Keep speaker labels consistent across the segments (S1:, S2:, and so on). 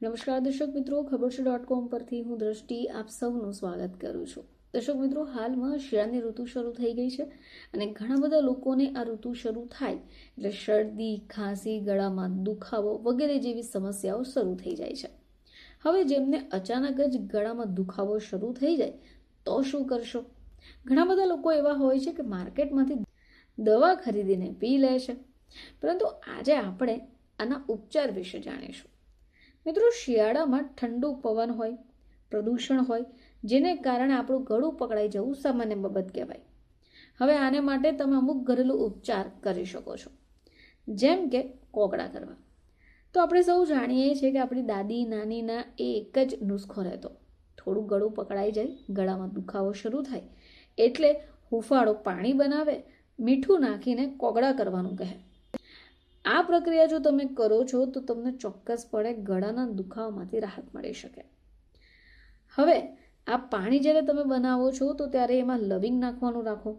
S1: નમસ્કાર દર્શક મિત્રો, ખબર છે .com પરથી હું દ્રષ્ટિ આપ સૌનું સ્વાગત કરું છું. દર્શક મિત્રો, હાલમાં શિયાળાની ઋતુ શરૂ થઈ ગઈ છે અને ઘણા બધા લોકોને આ ઋતુ શરૂ થાય એટલે શરદી, ખાંસી, ગળામાં દુખાવો વગેરે જેવી સમસ્યાઓ શરૂ થઈ જાય છે. હવે જેમને અચાનક જ ગળામાં દુખાવો શરૂ થઈ જાય તો શું કરશો? ઘણા બધા લોકો એવા હોય છે કે માર્કેટમાંથી દવા ખરીદીને પી લે છે, પરંતુ આજે આપણે આના ઉપચાર વિશે જાણીશું. મિત્રો, શિયાળામાં ઠંડુ પવન હોય, પ્રદૂષણ હોય, જેને કારણે આપણું ગળું પકડાઈ જવું સામાન્ય બાબત કહેવાય. હવે આને માટે તમે અમુક ઘરેલું ઉપચાર કરી શકો છો, જેમ કે કોગળા કરવા. તો આપણે સૌ જાણીએ છીએ કે આપણી દાદી નાનીના એ એક જ નુસ્ખો રહેતો. થોડું ગળું પકડાઈ જાય, ગળામાં દુખાવો શરૂ થાય એટલે હુંફાળો પાણી બનાવે, મીઠું નાખીને કોગળા કરવાનું કહે. આ પ્રક્રિયા જો તમે કરો છો તો તમને ચોક્કસપણે ગળાના દુખાવામાંથી રાહત મળી શકે. હવે આ પાણી જ્યારે તમે બનાવો છો તો ત્યારે એમાં લવિંગ નાખવાનું રાખો.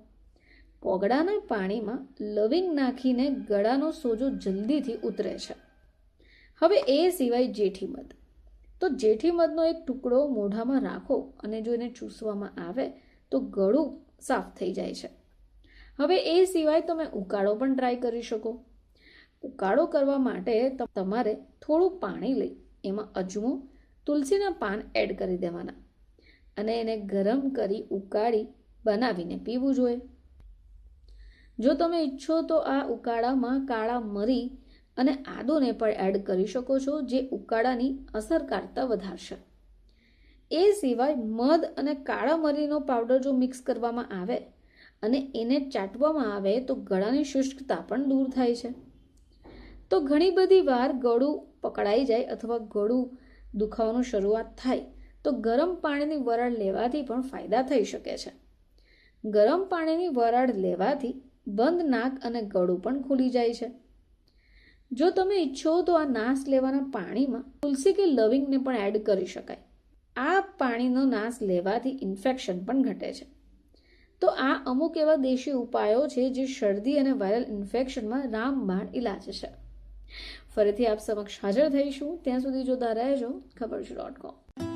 S1: કોગળાના પાણીમાં લવિંગ નાખીને ગળાનો સોજો જલ્દીથી ઉતરે છે. હવે એ સિવાય જેઠી મધ. તો જેઠી મધનો એક ટુકડો મોઢામાં રાખો અને જો એને ચૂસવામાં આવે તો ગળું સાફ થઈ જાય છે. હવે એ સિવાય તમે ઉકાળો પણ ટ્રાય કરી શકો. ઉકાળો કરવા માટે તમારે થોડું પાણી લઈ એમાં અજમો, તુલસીના પાન એડ કરી દેવાના અને એને ગરમ કરી ઉકાળી બનાવીને પીવું જોઈએ. જો તમે ઈચ્છો તો આ ઉકાળામાં કાળા મરી અને આદુને પણ એડ કરી શકો છો, જે ઉકાળાની અસરકારકતા વધારશે. એ સિવાય મધ અને કાળા મરીનો પાવડર જો મિક્સ કરવામાં આવે અને એને ચાટવામાં આવે તો ગળાની શુષ્કતા પણ દૂર થાય છે. તો ઘણી બધી વાર ગળું પકડાઈ જાય અથવા ગળું દુખાવાનું શરૂઆત થાય તો ગરમ પાણીની વરાળ લેવાથી પણ ફાયદા થઈ શકે છે. ગરમ પાણીની વરાળ લેવાથી બંધ નાક અને ગળું પણ ખુલી જાય છે. જો તમે ઈચ્છો તો આ નાશ લેવાના પાણીમાં તુલસી કે લવિંગને પણ એડ કરી શકાય. આ પાણીનો નાશ લેવાથી ઇન્ફેક્શન પણ ઘટે છે. તો આ અમુક એવા દેશી ઉપાયો છે જે શરદી અને વાયરલ ઇન્ફેક્શનમાં રામબાણ ઇલાજ છે. ફરીથી આપ સમક્ષ હાજર થઈશું. ત્યાં સુધી જોતા રહેજો ખબર છે .com.